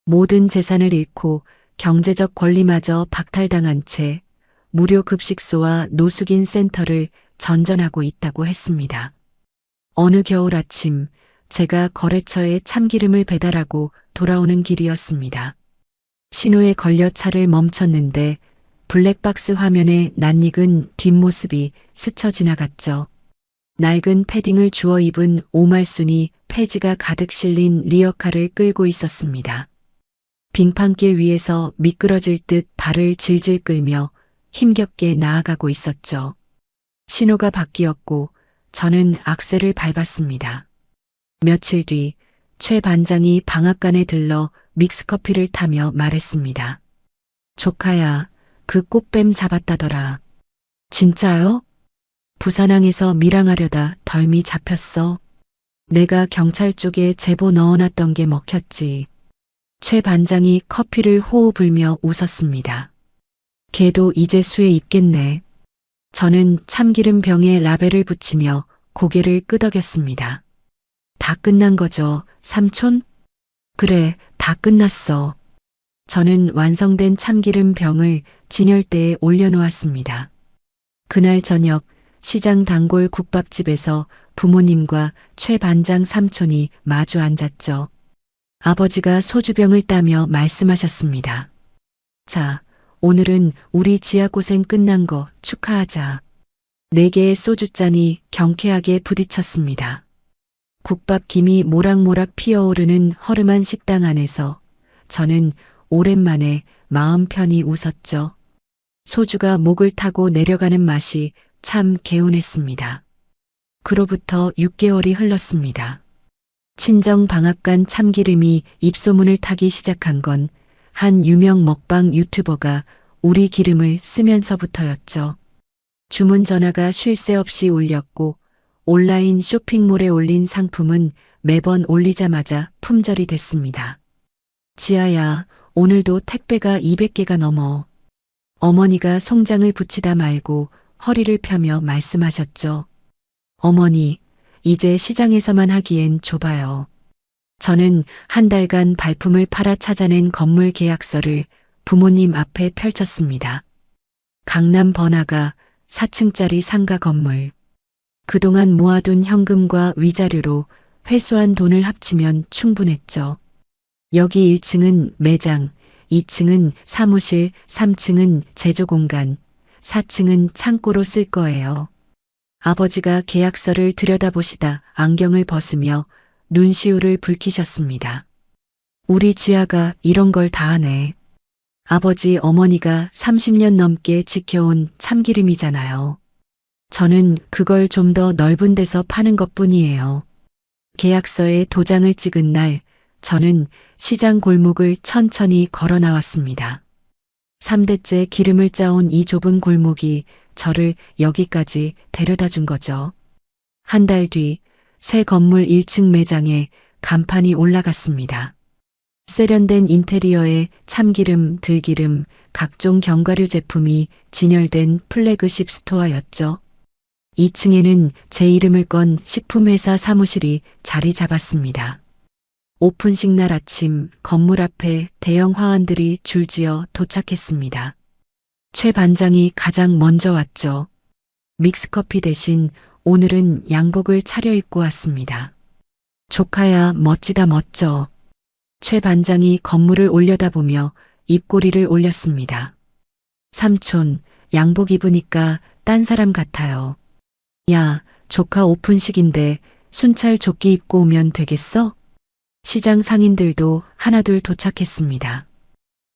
모든 재산을 잃고 경제적 권리마저 박탈당한 채 무료 급식소와 노숙인 센터를 전전하고 있다고 했습니다. 어느 겨울 아침 제가 거래처에 참기름을 배달하고 돌아오는 길이었습니다. 신호에 걸려 차를 멈췄는데 블랙박스 화면에 낯익은 뒷모습이 스쳐 지나갔죠. 낡은 패딩을 주워 입은 오말순이 폐지가 가득 실린 리어카를 끌고 있었습니다. 빙판길 위에서 미끄러질 듯 발을 질질 끌며 힘겹게 나아가고 있었죠. 신호가 바뀌었고 저는 악셀을 밟았습니다. 며칠 뒤 최 반장이 방앗간에 들러 믹스커피를 타며 말했습니다. 조카야, 그 꽃뱀 잡았다더라. 진짜요? 부산항에서 밀항하려다 덜미 잡혔어. 내가 경찰 쪽에 제보 넣어놨던 게 먹혔지. 최 반장이 커피를 호호 불며 웃었습니다. 걔도 이제 수에 입겠네. 저는 참기름 병에 라벨을 붙이며 고개를 끄덕였습니다. 다 끝난 거죠, 삼촌? 그래, 다 끝났어. 저는 완성된 참기름 병을 진열대에 올려놓았습니다. 그날 저녁 시장 단골 국밥집에서 부모님과 최 반장 삼촌이 마주 앉았죠. 아버지가 소주병을 따며 말씀하셨습니다. 자, 오늘은 우리 지아 고생 끝난 거 축하하자. 4개의 소주잔이 경쾌하게 부딪혔습니다. 국밥 김이 모락모락 피어오르는 허름한 식당 안에서 저는 오랜만에 마음 편히 웃었죠. 소주가 목을 타고 내려가는 맛이 참 개운했습니다. 그로부터 6개월이 흘렀습니다. 친정 방앗간 참기름이 입소문을 타기 시작한 건 한 유명 먹방 유튜버가 우리 기름을 쓰면서부터였죠. 주문 전화가 쉴 새 없이 울렸고 온라인 쇼핑몰에 올린 상품은 매번 올리자마자 품절이 됐습니다. 지아야, 오늘도 택배가 200개가 넘어. 어머니가 송장을 붙이다 말고 허리를 펴며 말씀하셨죠. 어머니, 이제 시장에서만 하기엔 좁아요. 저는 한 달간 발품을 팔아 찾아낸 건물 계약서를 부모님 앞에 펼쳤습니다. 강남 번화가 4층짜리 상가 건물. 그동안 모아둔 현금과 위자료로 회수한 돈을 합치면 충분했죠. 여기 1층은 매장, 2층은 사무실, 3층은 제조공간, 4층은 창고로 쓸 거예요. 아버지가 계약서를 들여다보시다 안경을 벗으며 눈시울을 붉히셨습니다. 우리 지아가 이런 걸 다 하네. 아버지 어머니가 30년 넘게 지켜온 참기름이잖아요. 저는 그걸 좀 더 넓은 데서 파는 것뿐이에요. 계약서에 도장을 찍은 날 저는 시장 골목을 천천히 걸어 나왔습니다. 3대째 기름을 짜온 이 좁은 골목이 저를 여기까지 데려다 준 거죠. 한 달 뒤 새 건물 1층 매장에 간판이 올라갔습니다. 세련된 인테리어에 참기름, 들기름, 각종 견과류 제품이 진열된 플래그십 스토어였죠. 2층에는 제 이름을 건 식품회사 사무실이 자리 잡았습니다. 오픈식 날 아침 건물 앞에 대형 화환들이 줄지어 도착했습니다. 최 반장이 가장 먼저 왔죠. 믹스커피 대신 오늘은 양복을 차려입고 왔습니다. 조카야, 멋지다 멋져. 최 반장이 건물을 올려다보며 입꼬리를 올렸습니다. 삼촌, 양복 입으니까 딴 사람 같아요. 야, 조카 오픈식인데 순찰 조끼 입고 오면 되겠어? 시장 상인들도 하나둘 도착했습니다.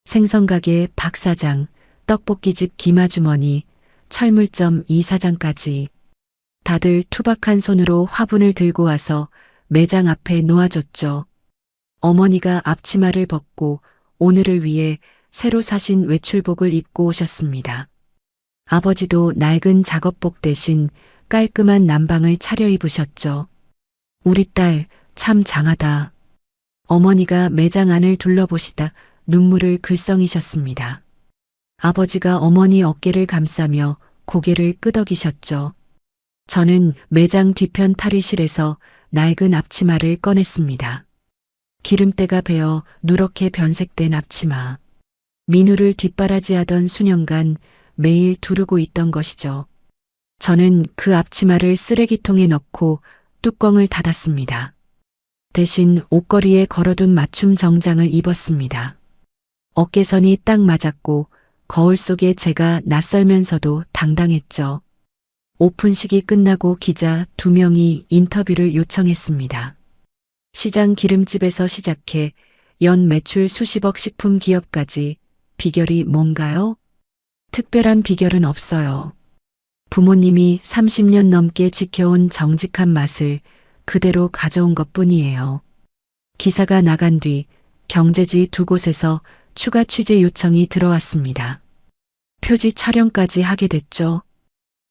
생선가게 박 사장, 떡볶이집 김아주머니, 철물점 이 사장까지. 다들 투박한 손으로 화분을 들고 와서 매장 앞에 놓아줬죠. 어머니가 앞치마를 벗고 오늘을 위해 새로 사신 외출복을 입고 오셨습니다. 아버지도 낡은 작업복 대신 깔끔한 남방을 차려입으셨죠. 우리 딸 참 장하다. 어머니가 매장 안을 둘러보시다 눈물을 글썽이셨습니다. 아버지가 어머니 어깨를 감싸며 고개를 끄덕이셨죠. 저는 매장 뒤편 탈의실에서 낡은 앞치마를 꺼냈습니다. 기름때가 배어 누렇게 변색된 앞치마. 민우를 뒷바라지하던 수년간 매일 두르고 있던 것이죠. 저는 그 앞치마를 쓰레기통에 넣고 뚜껑을 닫았습니다. 대신 옷걸이에 걸어둔 맞춤 정장을 입었습니다. 어깨선이 딱 맞았고 거울 속에 제가 낯설면서도 당당했죠. 오픈식이 끝나고 기자 2명이 인터뷰를 요청했습니다. 시장 기름집에서 시작해 연 매출 수십억 식품 기업까지 비결이 뭔가요? 특별한 비결은 없어요. 부모님이 30년 넘게 지켜온 정직한 맛을 그대로 가져온 것뿐이에요. 기사가 나간 뒤 경제지 2곳에서 추가 취재 요청이 들어왔습니다. 표지 촬영까지 하게 됐죠.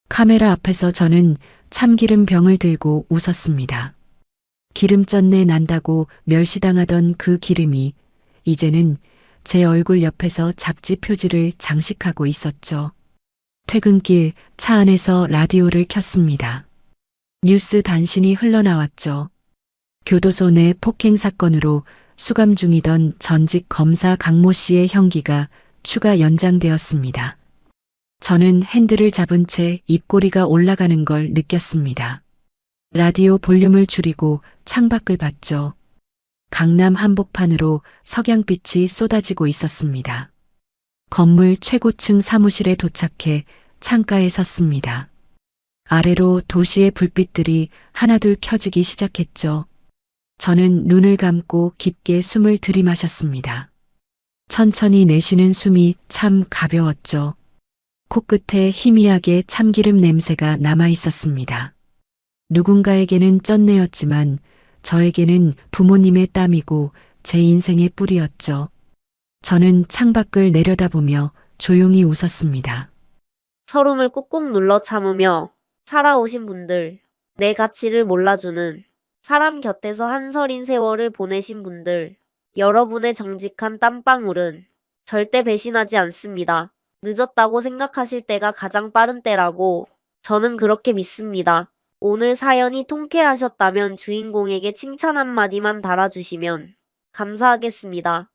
카메라 앞에서 저는 참기름 병을 들고 웃었습니다. 기름전내 난다고 멸시당하던 그 기름이 이제는 제 얼굴 옆에서 잡지 표지를 장식하고 있었죠. 퇴근길 차 안에서 라디오를 켰습니다. 뉴스 단신이 흘러나왔죠. 교도소 내 폭행 사건으로 수감 중이던 전직 검사 강모 씨의 형기가 추가 연장되었습니다. 저는 핸들을 잡은 채 입꼬리가 올라가는 걸 느꼈습니다. 라디오 볼륨을 줄이고 창밖을 봤죠. 강남 한복판으로 석양빛이 쏟아지고 있었습니다. 건물 최고층 사무실에 도착해 창가에 섰습니다. 아래로 도시의 불빛들이 하나둘 켜지기 시작했죠. 저는 눈을 감고 깊게 숨을 들이마셨습니다. 천천히 내쉬는 숨이 참 가벼웠죠. 코끝에 희미하게 참기름 냄새가 남아 있었습니다. 누군가에게는 쩐내였지만 저에게는 부모님의 땀이고 제 인생의 뿌리였죠. 저는 창밖을 내려다보며 조용히 웃었습니다. 서름을 꾹꾹 눌러 참으며 살아오신 분들, 내 가치를 몰라주는 사람 곁에서 한설인 세월을 보내신 분들, 여러분의 정직한 땀방울은 절대 배신하지 않습니다. 늦었다고 생각하실 때가 가장 빠른 때라고 저는 그렇게 믿습니다. 오늘 사연이 통쾌하셨다면 주인공에게 칭찬 한마디만 달아주시면 감사하겠습니다.